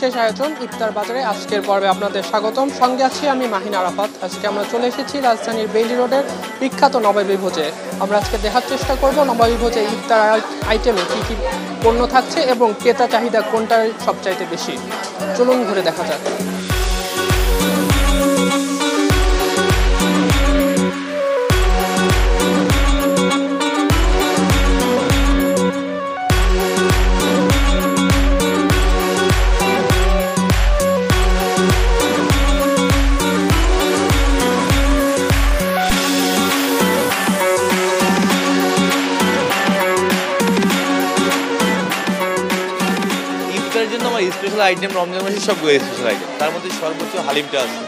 বিশেষ আয়োজন ইফতার বাজারে আজকের পর্বে আপনাদের স্বাগতম। সঙ্গে আছি আমি মাহিন আরাফাত। আজকে আমরা চলে এসেছি রাজধানীর বেইলি রোডের বিখ্যাত নবাবী ভোজে। আমরা আজকে দেখার চেষ্টা করব নবাবী ভোজে ইফতার আইটেমে কী কী পণ্য থাকছে এবং ক্রেতা চাহিদা কোনটার সবচাইতে বেশি। চলুন ঘুরে দেখা যাক। স্পেশাল আইটেম রমজান মাসে সবগুলো স্পেশাল আইটেম, তার মধ্যে সর্বোচ্চ হালিমটা আছে,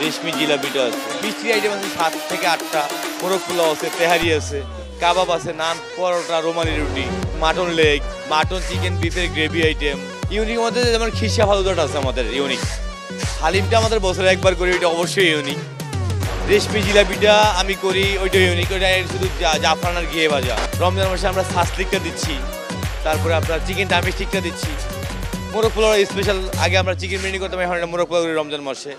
রেশমি জিলাপিটা আছে, মিষ্টি আইটেম আছে 7 থেকে 8টা, মোরগ পোলাও আছে, তেহারি আছে, কাবাব আছে, নান, paratha, rumali roti, mutton leg, mutton chicken বিফের গ্রেভি আইটেম। ইউনিক মধ্যে যেমন খিরসা ফালুদাটা আছে আমাদের ইউনিক। হালিমটা আমাদের বছরে একবার করি, ওইটা অবশ্যই ইউনিক। রেশমি জিলাপিটা আমি করি, ওইটা ইউনিক, ওইটা শুধু জাফরান আর ঘিয়ে ভাজা। রমজান মাসে আমরা সাসলিকটা দিচ্ছি, তারপরে আপনার চিকেন ডামি স্টিকটা দিচ্ছি। মোরগ পোলাও স্পেশাল, আগে আমরা চিকেন বিরিয়ানি করতাম, এখন এটা মোরগ পোলাও করি রমজান মাসে।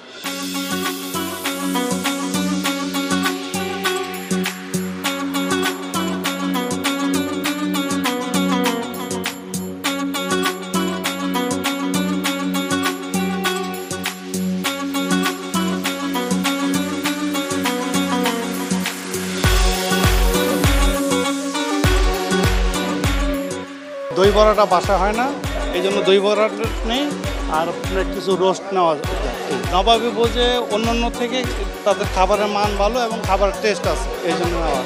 দই বড়াটা বাসা হয় না, এই জন্য দই বড়াটা নেই। আর আপনার কিছু রোস্ট নেওয়া যায়। নবাবী ভোজে অন্যান্য থেকে তাদের খাবারের মান ভালো এবং খাবারের টেস্ট আছে, এই জন্য নেওয়া।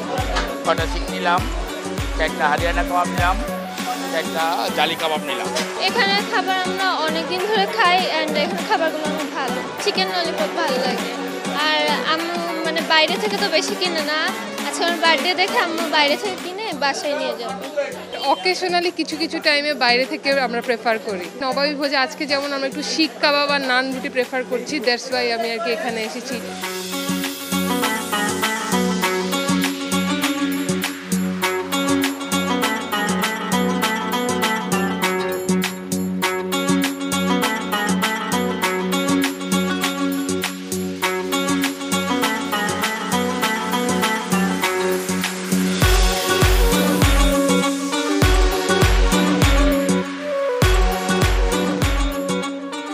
কটা শিক নিলাম, একটা হারিয়ানা কাবাব নিলাম, একটা জালি কাবাব নিলাম। এখানে খাবার আমরা অনেকদিন ধরে খাই অ্যান্ড এখানে খাবারগুলো অনেক ভালো। চিকেন ললিপপ ভালো লাগে। আর আম্মু মানে বাইরে থেকে তো বেশি কিনে না, আজকে আমার বার্থডে দেখে আম্মু বাইরে থেকে কিনে বাসায় নিয়ে যাবো। অকেশনালি কিছু কিছু টাইমে বাইরে থেকে আমরা প্রেফার করি। নবাবী ভোজে আজকে যেমন আমরা একটু শিক কাবাব আর নান রুটি প্রেফার করছি, দ্যাটস ওয়াই আমি আর কি এখানে এসেছি।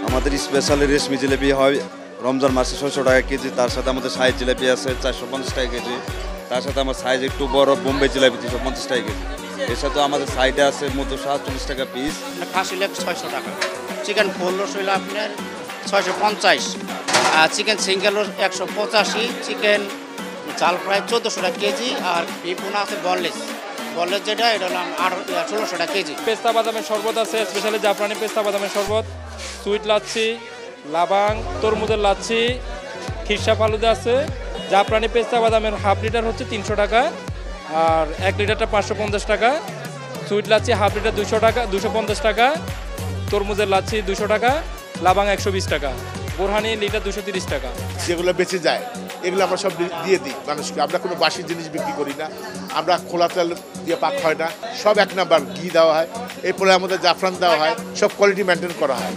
আমাদের স্পেশাল রেশমি জিলাপি হয় রমজান মাসে 600 টাকা কেজি। তার সাথে আমাদের সাইজ জিলাপি আছে 450 টাকা কেজি। তার সাথে আমার সাইজ একটু বড় বোম্বে জিলাপি 350 টাকা কেজি। এর সাথে আমাদের সাইডে আছে মতো 47 টাকা পিস। খাসি লেগ 600 টাকা, চিকেন ফুল রোস হইল আপনার 650, আর চিকেন সিঙ্গেল রোস 185, চিকেন ঝাল ফ্রাই 1400 টাকা কেজি। আর বিপুনা আছে বনলেস যেটা এটা হলো 1600 টাকা কেজি। পেস্তা বাদামের শরবত আছে, স্পেশালি জাফরানি পেস্তা বাদামের শরবত, সুইট লাচ্ছি, লাবাং, তরমুজের লাচ্ছি, খিরসা ফালুদা আছে। জাফরানি পেস্তা বাদামের হাফ লিটার হচ্ছে 300 টাকা, আর 1 লিটারটা 550 টাকা। সুইট লাচ্ছি হাফ লিটার 200 টাকা, 250 টাকা। তরমুজের লাচ্ছি 200 টাকা, লাবাং 120 টাকা, বোরহানি লিটার 230 টাকা। যেগুলো বেঁচে যায় এগুলো আমরা সব দিয়ে দিই মানুষকে। আমরা কোনো বাসি জিনিস বিক্রি করি না, আমরা খোলা তেল দিয়ে পাক হয় না, সব 1 নাম্বার ঘি দেওয়া হয়, এরপরে আমাদের জাফরান দেওয়া হয়, সব কোয়ালিটি মেনটেন করা হয়।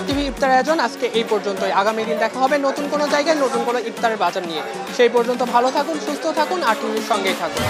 RTV ইফতার আয়োজন আজকে এই পর্যন্তই। আগামী দিন দেখা হবে নতুন কোনো জায়গায় নতুন কোনো ইফতারের বাজার নিয়ে। সেই পর্যন্ত ভালো থাকুন, সুস্থ থাকুন, RTVর সঙ্গেই থাকুন।